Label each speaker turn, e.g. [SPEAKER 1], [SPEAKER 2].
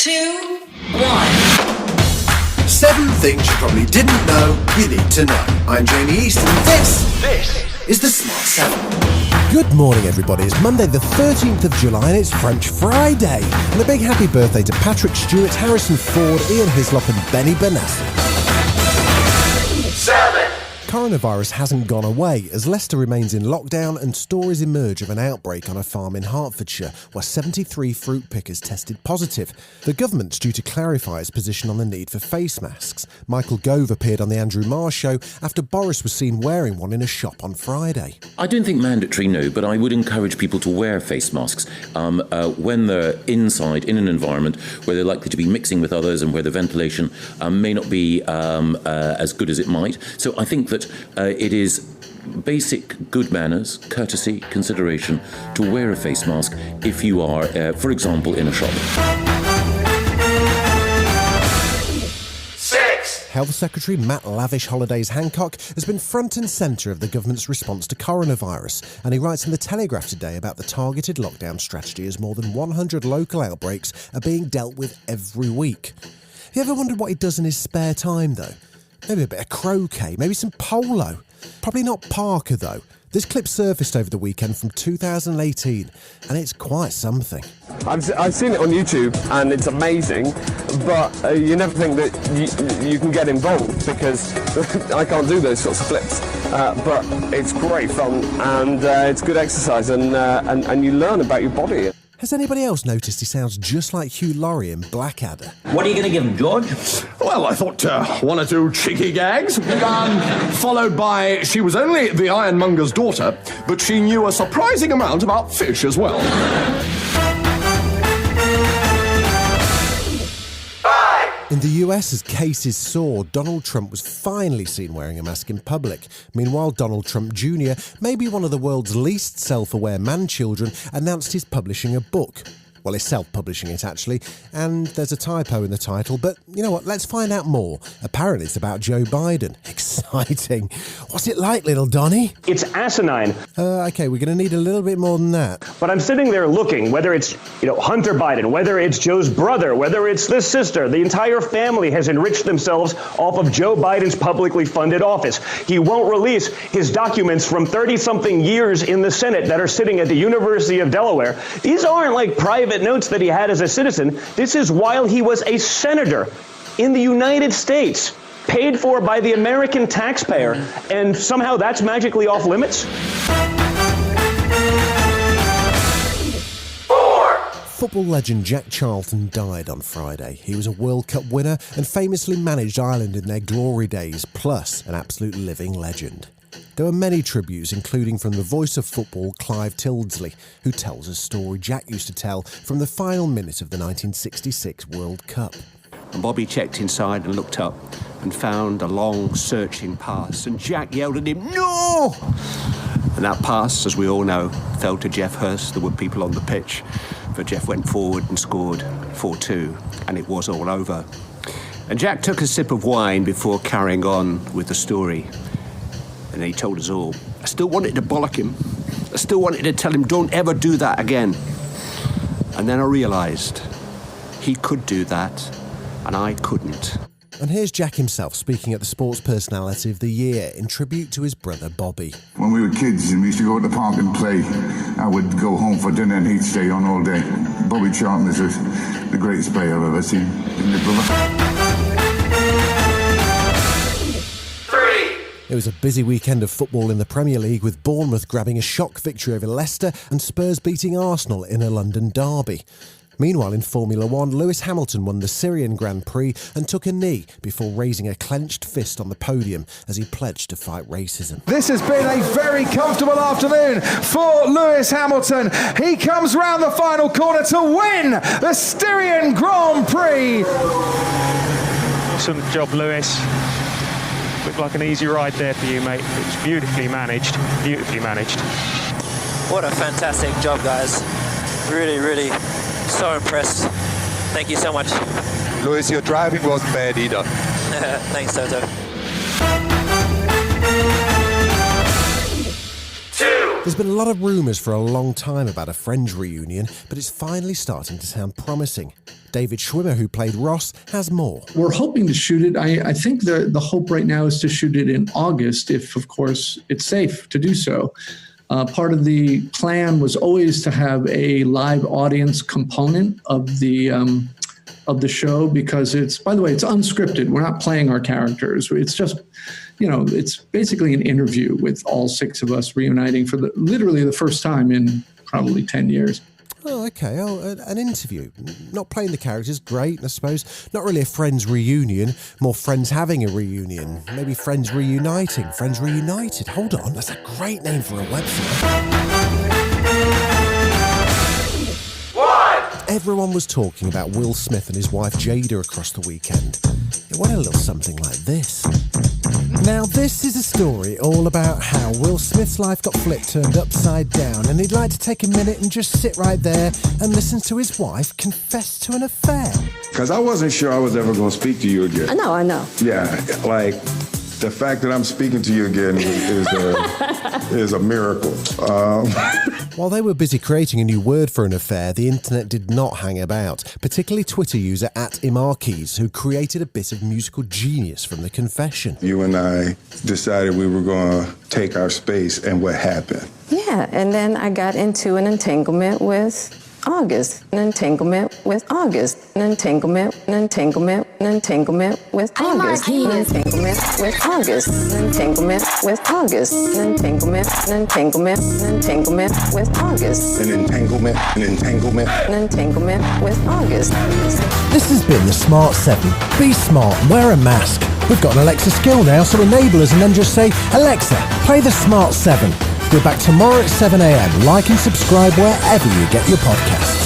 [SPEAKER 1] 2, 1.
[SPEAKER 2] 7 things you probably didn't know you need to know. I'm Jamie East and this is the Smart 7.
[SPEAKER 3] Good morning, everybody. It's Monday the 13th of July and it's French Friday. And a big happy birthday to Patrick Stewart, Harrison Ford, Ian Hislop and Benny Benassi.
[SPEAKER 2] 7.
[SPEAKER 3] Coronavirus hasn't gone away as Leicester remains in lockdown and stories emerge of an outbreak on a farm in Hertfordshire where 73 fruit pickers tested positive. The government's due to clarify its position on the need for face masks. Michael Gove appeared on the Andrew Marr show after Boris was seen wearing one in a shop on Friday.
[SPEAKER 4] I don't think mandatory, no, but I would encourage people to wear face masks when they're inside in an environment where they're likely to be mixing with others and where the ventilation may not be as good as it might. So I think that it is basic good manners, courtesy, consideration to wear a face mask if you are, for example, in a shop.
[SPEAKER 2] 6.
[SPEAKER 3] Health Secretary Matt "Lavish Holidays" Hancock has been front and centre of the government's response to coronavirus, and he writes in The Telegraph today about the targeted lockdown strategy as more than 100 local outbreaks are being dealt with every week. Have you ever wondered what he does in his spare time, though? Maybe a bit of croquet, maybe some polo. Probably not Parker, though. This clip surfaced over the weekend from 2018, and it's quite something.
[SPEAKER 5] I've seen it on YouTube, and it's amazing, but you never think that you can get involved, because I can't do those sorts of flips. But it's great fun, and it's good exercise, and you learn about your body.
[SPEAKER 3] Has anybody else noticed he sounds just like Hugh Laurie in Blackadder?
[SPEAKER 6] What are you going to give him, George?
[SPEAKER 7] Well, I thought 1 or 2 cheeky gags, followed by she was only the ironmonger's daughter, but she knew a surprising amount about fish as well.
[SPEAKER 3] In the US, as cases soared, Donald Trump was finally seen wearing a mask in public. Meanwhile, Donald Trump Jr., maybe one of the world's least self-aware man-children, announced he's publishing a book. Well, he's self-publishing it, actually, and there's a typo in the title, but you know what, let's find out more. Apparently it's about Joe Biden. Exciting. What's it like, little Donny?
[SPEAKER 8] It's asinine.
[SPEAKER 3] Okay, we're going to need a little bit more than that.
[SPEAKER 8] But I'm sitting there looking, whether it's, Hunter Biden, whether it's Joe's brother, whether it's this sister, the entire family has enriched themselves off of Joe Biden's publicly funded office. He won't release his documents from 30-something years in the Senate that are sitting at the University of Delaware. These aren't like private notes that he had as a citizen. This is while he was a senator in the United States, paid for by the American taxpayer, and somehow that's magically off limits?
[SPEAKER 2] 4.
[SPEAKER 3] Football legend Jack Charlton died on Friday. He was a World Cup winner and famously managed Ireland in their glory days, plus an absolute living legend. There were many tributes, including from the voice of football, Clive Tildesley, who tells a story Jack used to tell from the final minute of the 1966 World Cup.
[SPEAKER 9] And Bobby checked inside and looked up and found a long, searching pass, and Jack yelled at him, "No!" And that pass, as we all know, fell to Geoff Hurst. There were people on the pitch, but Geoff went forward and scored 4-2, and it was all over. And Jack took a sip of wine before carrying on with the story. And he told us all, I still wanted to bollock him. I still wanted to tell him, don't ever do that again. And then I realised he could do that, and I couldn't.
[SPEAKER 3] And here's Jack himself speaking at the Sports Personality of the Year in tribute to his brother Bobby.
[SPEAKER 10] When we were kids and we used to go to the park and play, I would go home for dinner and he'd stay on all day. Bobby Charlton is the greatest player I've ever seen, isn't it, brother?
[SPEAKER 3] It was a busy weekend of football in the Premier League, with Bournemouth grabbing a shock victory over Leicester and Spurs beating Arsenal in a London derby. Meanwhile, in Formula One, Lewis Hamilton won the Syrian Grand Prix and took a knee before raising a clenched fist on the podium as he pledged to fight racism.
[SPEAKER 11] This has been a very comfortable afternoon for Lewis Hamilton. He comes round the final corner to win the Styrian Grand Prix.
[SPEAKER 8] Awesome job, Lewis. Looked like an easy ride there for you, mate. It was beautifully managed. Beautifully managed.
[SPEAKER 12] What a fantastic job, guys. Really, really so impressed. Thank you so much.
[SPEAKER 13] Lewis, your driving wasn't bad either.
[SPEAKER 12] Thanks, Toto.
[SPEAKER 2] 2.
[SPEAKER 3] There's been a lot of rumours for a long time about a Friends reunion, but it's finally starting to sound promising. David Schwimmer, who played Ross, has more.
[SPEAKER 1] We're hoping to shoot it. I think the hope right now is to shoot it in August, if, of course, it's safe to do so. Part of the plan was always to have a live audience component of the show, because it's unscripted. We're not playing our characters. It's just, it's basically an interview with all 6 of us reuniting for literally the first time in probably 10 years.
[SPEAKER 3] Oh, okay. Oh, an interview. Not playing the characters, great, I suppose. Not really a Friends reunion, more friends having a reunion. Maybe Friends reuniting, Friends reunited. Hold on, that's a great name for a website. Everyone was talking about Will Smith and his wife Jada across the weekend. It went a little something like this. Now, this is a story all about how Will Smith's life got turned upside down, and he'd like to take a minute and just sit right there and listen to his wife confess to an affair.
[SPEAKER 10] Because I wasn't sure I was ever going to speak to you again.
[SPEAKER 6] I know.
[SPEAKER 10] Yeah, like, the fact that I'm speaking to you again is a miracle.
[SPEAKER 3] While they were busy creating a new word for an affair, the internet did not hang about, particularly Twitter user @Imarquis, who created a bit of musical genius from the confession.
[SPEAKER 10] You and I decided we were going to take our space, and what happened?
[SPEAKER 6] Yeah, and then I got into an entanglement with August, an entanglement with August, an entanglement, an entanglement, an entanglement with August, an entanglement with August, an entanglement with August, an entanglement, an entanglement, an entanglement with August,
[SPEAKER 10] An entanglement
[SPEAKER 6] an entanglement with August.
[SPEAKER 3] This has been the Smart 7. Be smart, wear a mask. We've got an Alexa skill now, so enable us and then just say, Alexa, play the Smart 7. We're back tomorrow at 7 a.m. Like and subscribe wherever you get your podcasts.